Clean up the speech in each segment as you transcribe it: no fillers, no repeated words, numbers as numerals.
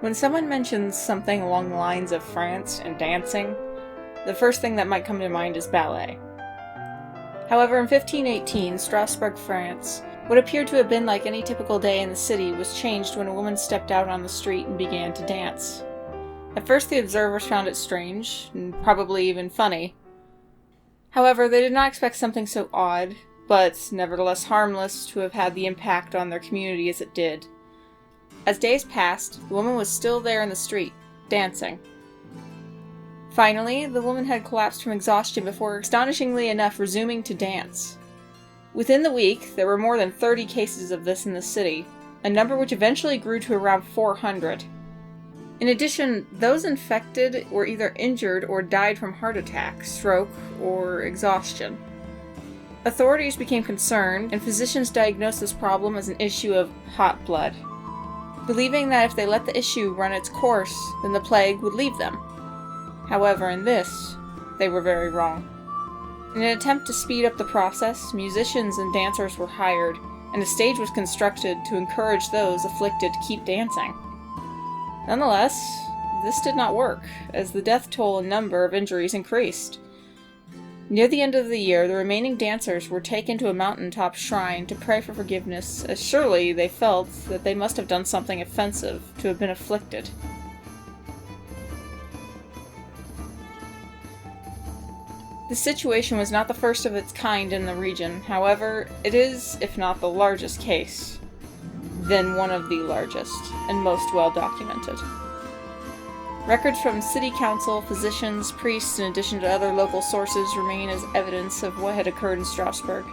When someone mentions something along the lines of France and dancing, the first thing that might come to mind is ballet. However, in 1518, Strasbourg, France, what appeared to have been like any typical day in the city was changed when a woman stepped out on the street and began to dance. At first, the observers found it strange, and probably even funny. However, they did not expect something so odd, but nevertheless harmless, to have had the impact on their community as it did. As days passed, the woman was still there in the street, dancing. Finally, the woman had collapsed from exhaustion before, astonishingly enough, resuming to dance. Within the week, there were more than 30 cases of this in the city, a number which eventually grew to around 400. In addition, those infected were either injured or died from heart attack, stroke, or exhaustion. Authorities became concerned, and physicians diagnosed this problem as an issue of hot blood, believing that if they let the issue run its course, then the plague would leave them. However, in this, they were very wrong. In an attempt to speed up the process, musicians and dancers were hired, and a stage was constructed to encourage those afflicted to keep dancing. Nonetheless, this did not work, as the death toll and number of injuries increased. Near the end of the year, the remaining dancers were taken to a mountaintop shrine to pray for forgiveness, as surely they felt that they must have done something offensive to have been afflicted. The situation was not the first of its kind in the region, however, it is, if not the largest case, then one of the largest and most well documented. Records from city council, physicians, priests, in addition to other local sources, remain as evidence of what had occurred in Strasbourg.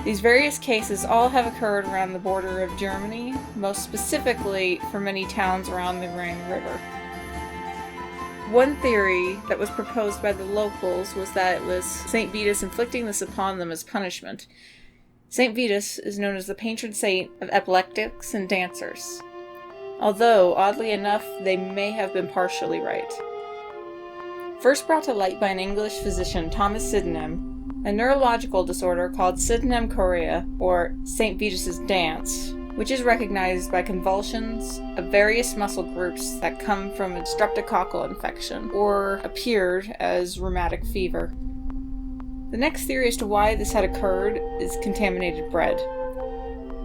These various cases all have occurred around the border of Germany, most specifically for many towns around the Rhine River. One theory that was proposed by the locals was that it was St. Vitus inflicting this upon them as punishment. St. Vitus is known as the patron saint of epileptics and dancers, although, oddly enough, they may have been partially right. First brought to light by an English physician, Thomas Sydenham, a neurological disorder called Sydenham chorea, or St. Vitus's dance, which is recognized by convulsions of various muscle groups that come from a streptococcal infection, or appeared as rheumatic fever. The next theory as to why this had occurred is contaminated bread,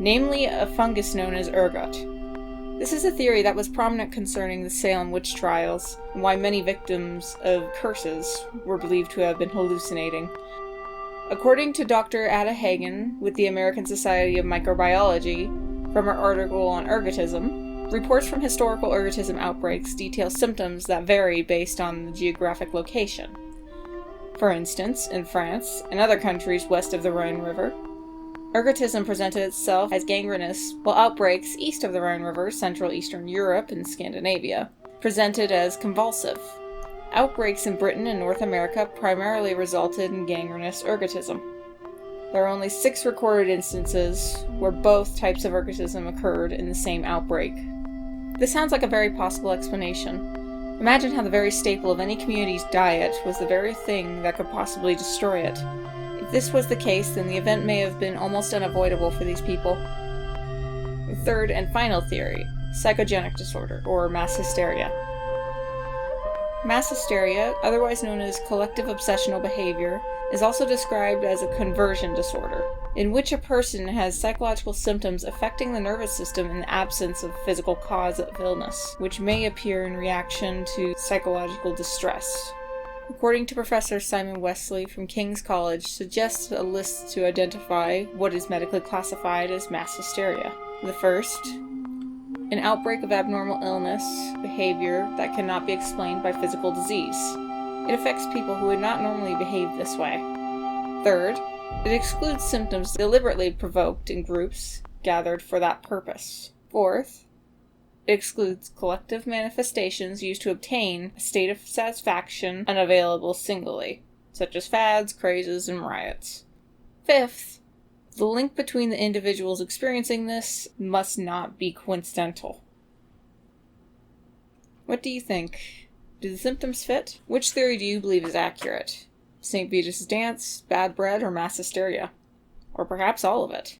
namely a fungus known as ergot. This is a theory that was prominent concerning the Salem witch trials, and why many victims of curses were believed to have been hallucinating. According to Dr. Ada Hagen with the American Society of Microbiology, from her article on ergotism, reports from historical ergotism outbreaks detail symptoms that vary based on the geographic location. For instance, in France and other countries west of the Rhine River, ergotism presented itself as gangrenous, while outbreaks east of the Rhine River, Central Eastern Europe and Scandinavia, presented as convulsive. Outbreaks in Britain and North America primarily resulted in gangrenous ergotism. There are only 6 recorded instances where both types of ergotism occurred in the same outbreak. This sounds like a very possible explanation. Imagine how the very staple of any community's diet was the very thing that could possibly destroy it. If this was the case, then the event may have been almost unavoidable for these people. The third and final theory, psychogenic disorder, or mass hysteria. Mass hysteria, otherwise known as collective obsessional behavior, is also described as a conversion disorder, in which a person has psychological symptoms affecting the nervous system in the absence of physical cause of illness, which may appear in reaction to psychological distress. According to Professor Simon Wesley from King's College, suggests a list to identify what is medically classified as mass hysteria. The first, an outbreak of abnormal illness, behavior that cannot be explained by physical disease. It affects people who would not normally behave this way. Third, it excludes symptoms deliberately provoked in groups gathered for that purpose. Fourth, it excludes collective manifestations used to obtain a state of satisfaction unavailable singly, such as fads, crazes, and riots. Fifth, the link between the individuals experiencing this must not be coincidental. What do you think? Do the symptoms fit? Which theory do you believe is accurate? St. Vitus' dance, bad bread, or mass hysteria? Or perhaps all of it?